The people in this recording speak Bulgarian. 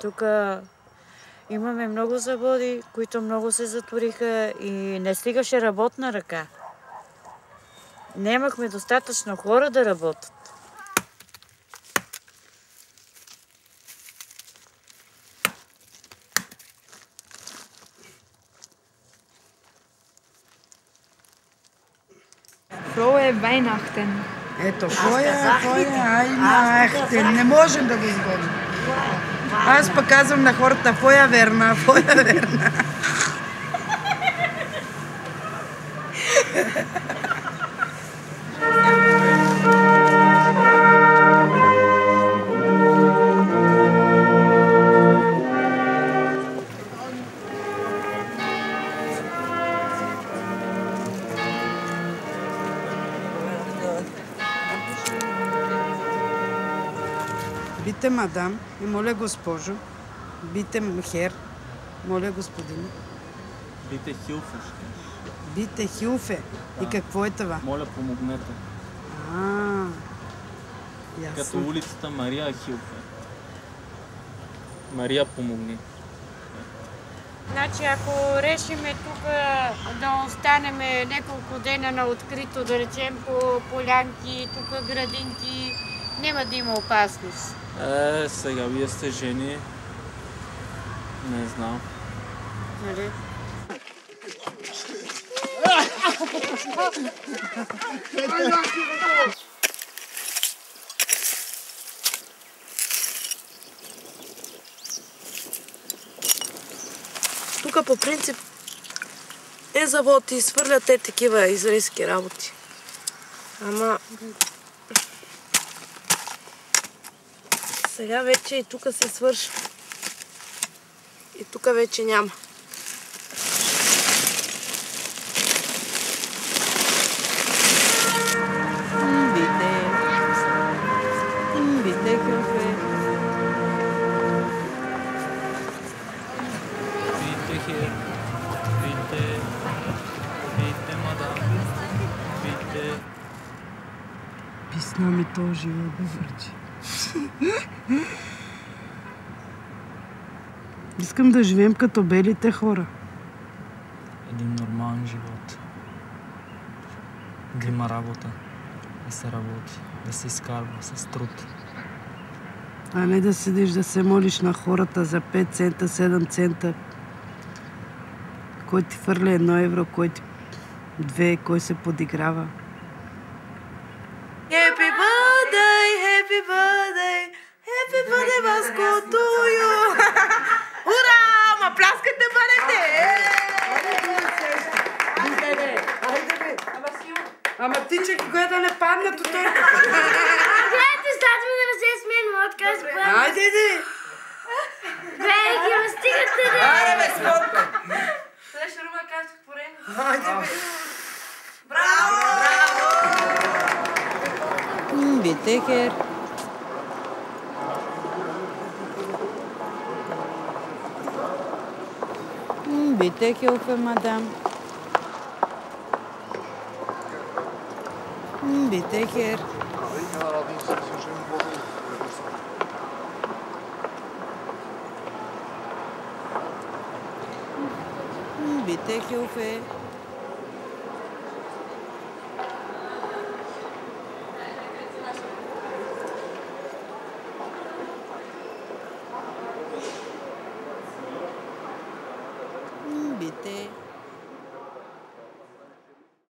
Тук имаме много заводи, които много се затвориха и не стигаше работна ръка. Нямахме достатъчно хора да работят. Frohe Weihnachten. Ето, Weihnachten. Не можем да го изгодим. Аз пък казвам на хората, фоя верна. Бите мадам и моля госпожо, бите хер, моля господин. Бите хилфе. Бите хилфе. И какво е това? Моля, помогнете. Ясно. Като улицата Мария Хилфе. Мария, помогни. Значи, ако решиме тук да останем няколко дена на открито, да речем по полянки, тук градинки, няма да има опасност. Сега вие сте жени. Не знам. Нали? Тук по принцип е завод и свърлят такива израелски работи. Ама сега вече и тук се свършва. И тук вече няма. Бите хилфе. Бите хер. Бите мадам. Бите... Писна ми то живот, бъвърче. Искам да живеем като белите хора. Един нормален живот. Да има работа. Да се работи. Да се изкарва с труд. А не да седиш да се молиш на хората за 5 цента, 7 цента. Кой ти фърля 1 евро, кой ти 2, кой се подиграва. Happy birthday, happy birthday, happy birthday, Vasco, to you! Ура! Ма пляскайте, бъдете! Ама ти, че кога да не паднат от това? Гледайте, статуи да не се смеем, отказ бъде. Айде, де! Бе, ги ме стигате, де! Айде, бе, спорка! Сега ще рума кажа стихотворение. Айде, бе! Браво! Бите хер. Бите хилфе, мадам. Бите хер. Бите хилфе. Bite.